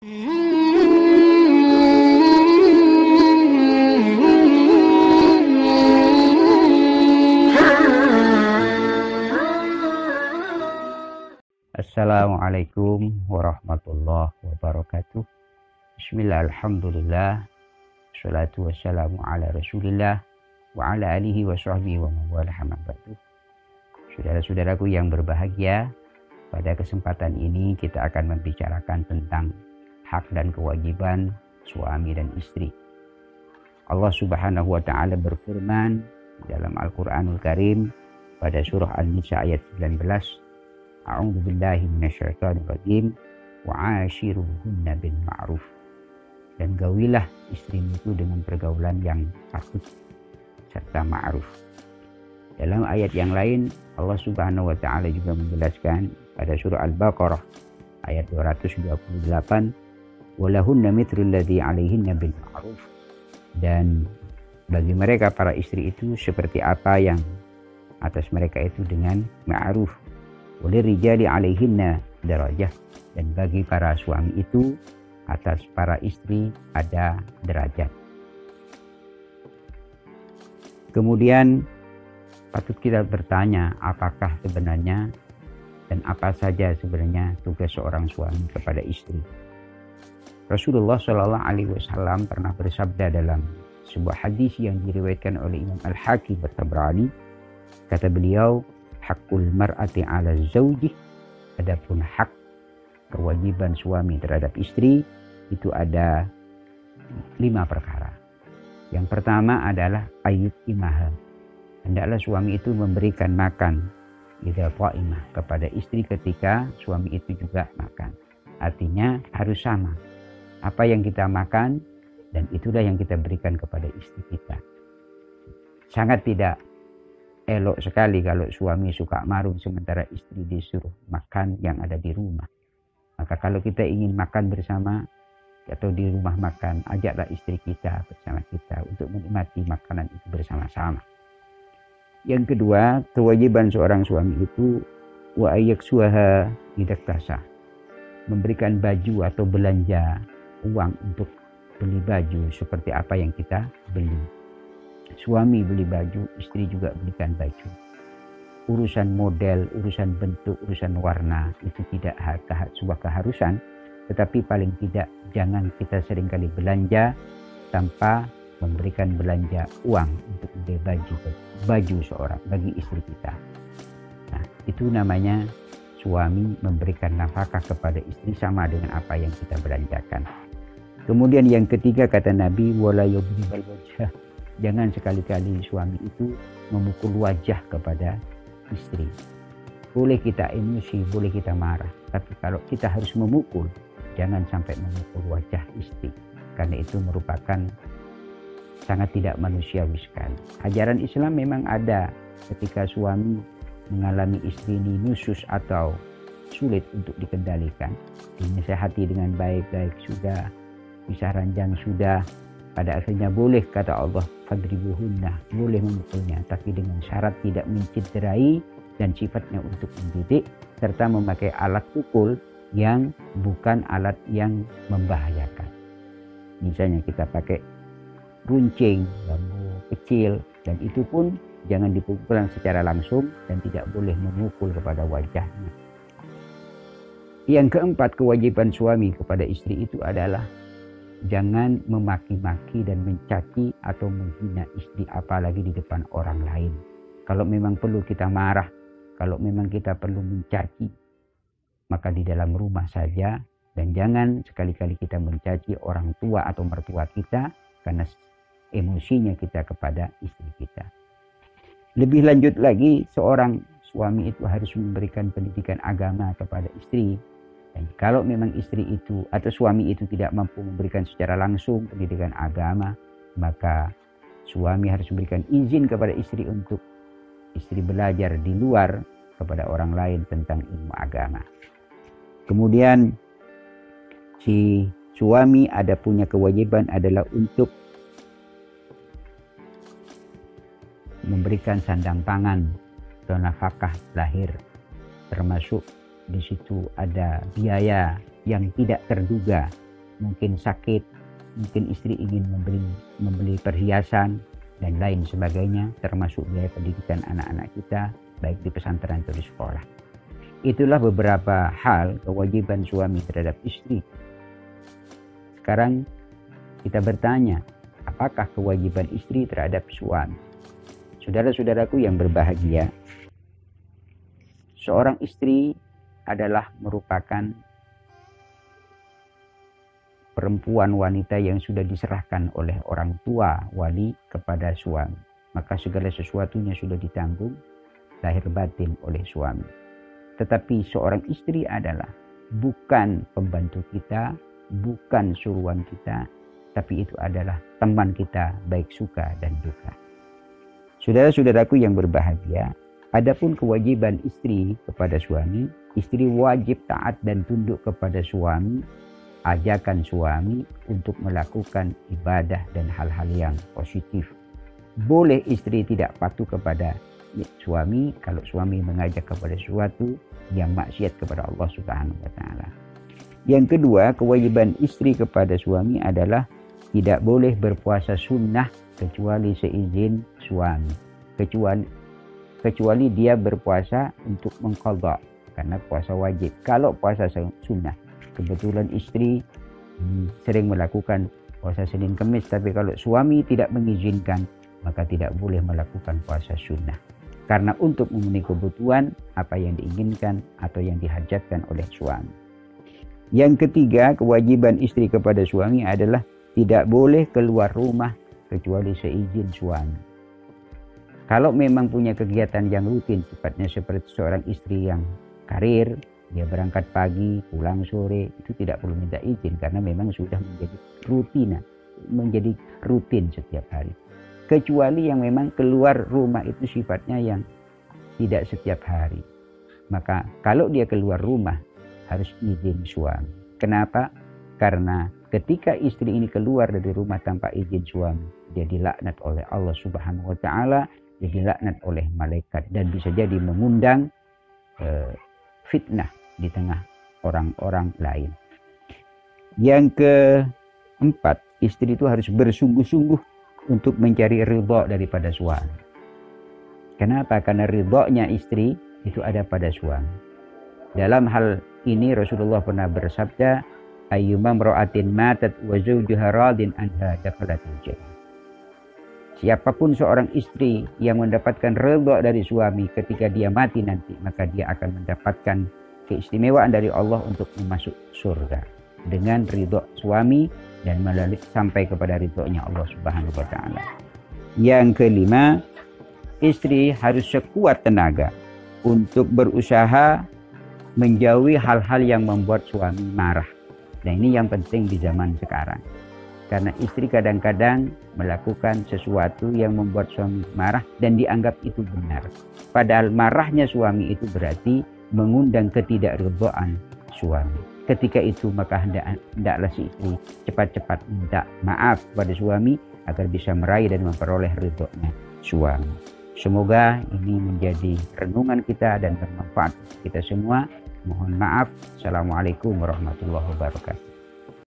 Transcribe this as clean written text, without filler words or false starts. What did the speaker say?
Assalamualaikum warahmatullahi wabarakatuh. Bismillah, alhamdulillah, salatu wassalamu ala rasulillah wa ala alihi wa sahbihi wa mawalah ba'du. Saudara-saudaraku yang berbahagia, pada kesempatan ini kita akan membicarakan tentang hak dan kewajiban suami dan istri. Allah Subhanahu wa taala berfirman dalam Al-Qur'anul Karim pada surah An-Nisa ayat 19, A'udzu billahi minasyaitonir rajim wa 'ashiruhunna bil ma'ruf. Dan gaulilah istrimu itu dengan pergaulan yang patut serta ma'ruf. Dalam ayat yang lain Allah Subhanahu wa taala juga menjelaskan pada surah Al-Baqarah ayat 228, walahunna mithlul ladzi 'alaihinna bil ma'ruf. Dan bagi mereka para istri itu seperti apa yang atas mereka itu dengan ma'ruf. Walirijali 'alaihinna darajah. Dan bagi para suami itu atas para istri ada derajat. Kemudian patut kita bertanya, apakah sebenarnya dan apa saja sebenarnya tugas seorang suami kepada istri. Rasulullah Shallallahu Alaihi Wasallam pernah bersabda dalam sebuah hadis yang diriwayatkan oleh Imam Al-Hakim At-Tabrani. Kata beliau, hakul mar'ati 'ala zawjih, adapun hak kewajiban suami terhadap istri itu ada 5 perkara. Yang pertama adalah ayyut imaha. Hendaklah suami itu memberikan makan idza qa'imah kepada istri ketika suami itu juga makan. Artinya harus sama. Apa yang kita makan dan itulah yang kita berikan kepada istri kita. Sangat tidak elok sekali kalau suami suka marung sementara istri disuruh makan yang ada di rumah. Maka kalau kita ingin makan bersama atau di rumah makan, ajaklah istri kita bersama kita untuk menikmati makanan itu bersama-sama. Yang kedua, kewajiban seorang suami itu wa ayyaksuha idaktasa, memberikan baju atau belanja uang untuk beli baju seperti apa yang kita beli. Suami beli baju, istri juga belikan baju. Urusan model, urusan bentuk, urusan warna itu tidak sebuah keharusan, tetapi paling tidak jangan kita seringkali belanja tanpa memberikan belanja uang untuk beli baju seorang bagi istri kita. Nah, itu namanya suami memberikan nafkah kepada istri sama dengan apa yang kita belanjakan. Kemudian yang ketiga kata Nabi, wala yudribal wajah. Jangan sekali-kali suami itu memukul wajah kepada istri. Boleh kita emosi, boleh kita marah, tapi kalau kita harus memukul, jangan sampai memukul wajah istri, karena itu merupakan sangat tidak manusiawi sekali. Ajaran Islam memang ada ketika suami mengalami istri ini nusus atau sulit untuk dikendalikan, dinasihati dengan baik-baik sudah, bisa ranjang sudah, pada akhirnya boleh kata Allah fadribuhunna, boleh memukulnya, tapi dengan syarat tidak mencederai dan sifatnya untuk mendidik serta memakai alat pukul yang bukan alat yang membahayakan. Misalnya kita pakai runcing, bambu kecil, dan itu pun jangan dipukulkan secara langsung dan tidak boleh memukul kepada wajahnya. Yang keempat, kewajiban suami kepada istri itu adalah jangan memaki-maki dan mencaci atau menghina istri, apalagi di depan orang lain. Kalau memang perlu kita marah, kalau memang kita perlu mencaci, maka di dalam rumah saja, dan jangan sekali-kali kita mencaci orang tua atau mertua kita karena emosinya kita kepada istri kita. Lebih lanjut lagi, seorang suami itu harus memberikan pendidikan agama kepada istri. Dan kalau memang istri itu atau suami itu tidak mampu memberikan secara langsung pendidikan agama, maka suami harus memberikan izin kepada istri untuk istri belajar di luar kepada orang lain tentang ilmu agama. Kemudian si suami ada punya kewajiban adalah untuk memberikan sandang pangan atau nafkah lahir, termasuk di situ ada biaya yang tidak terduga mungkin sakit, mungkin istri ingin membeli perhiasan dan lain sebagainya, termasuk biaya pendidikan anak-anak kita, baik di pesantren atau di sekolah. Itulah beberapa hal kewajiban suami terhadap istri. Sekarang kita bertanya, apakah kewajiban istri terhadap suami? Saudara-saudaraku yang berbahagia, seorang istri adalah merupakan perempuan wanita yang sudah diserahkan oleh orang tua wali kepada suami. Maka segala sesuatunya sudah ditanggung lahir batin oleh suami. Tetapi seorang istri adalah bukan pembantu kita, bukan suruhan kita, tapi itu adalah teman kita baik suka dan duka. Saudara-saudaraku yang berbahagia, adapun kewajiban istri kepada suami, istri wajib taat dan tunduk kepada suami, ajakan suami untuk melakukan ibadah dan hal-hal yang positif. Boleh istri tidak patuh kepada suami kalau suami mengajak kepada sesuatu yang maksiat kepada Allah Subhanahu wa taala. Yang kedua, kewajiban istri kepada suami adalah tidak boleh berpuasa sunnah kecuali seizin suami. Kecuali dia berpuasa untuk mengqadha karena puasa wajib. Kalau puasa sunnah, kebetulan istri sering melakukan puasa Senin Kamis, tapi kalau suami tidak mengizinkan, maka tidak boleh melakukan puasa sunnah. Karena untuk memenuhi kebutuhan apa yang diinginkan atau yang dihajatkan oleh suami. Yang ketiga, kewajiban istri kepada suami adalah tidak boleh keluar rumah kecuali seizin suami. Kalau memang punya kegiatan yang rutin, sifatnya seperti seorang istri yang karir, dia berangkat pagi, pulang sore, itu tidak perlu minta izin karena memang sudah menjadi rutin setiap hari. Kecuali yang memang keluar rumah itu sifatnya yang tidak setiap hari. Maka kalau dia keluar rumah harus izin suami. Kenapa? Karena ketika istri ini keluar dari rumah tanpa izin suami, dia dilaknat oleh Allah Subhanahu wa taala, dia dilaknat oleh malaikat dan bisa jadi mengundang fitnah di tengah orang-orang lain. Yang keempat, istri itu harus bersungguh-sungguh untuk mencari ridha daripada suami. Kenapa? Karena ridhanya istri itu ada pada suami. Dalam hal ini Rasulullah pernah bersabda, ayyuma imra'atin matat wa zawjuha radin anha dakhalatil jannah. Siapapun seorang istri yang mendapatkan ridha dari suami ketika dia mati nanti, maka dia akan mendapatkan keistimewaan dari Allah untuk masuk surga dengan ridha suami dan sampai kepada ridhonya Allah Subhanahu wa taala. Yang kelima, istri harus sekuat tenaga untuk berusaha menjauhi hal-hal yang membuat suami marah. Dan ini yang penting di zaman sekarang. Karena istri kadang-kadang melakukan sesuatu yang membuat suami marah dan dianggap itu benar. Padahal marahnya suami itu berarti mengundang ketidakridhaan suami. Ketika itu maka hendaklah si istri cepat-cepat minta maaf kepada suami agar bisa meraih dan memperoleh ridhonya suami. Semoga ini menjadi renungan kita dan bermanfaat kita semua. Mohon maaf. Assalamualaikum warahmatullahi wabarakatuh.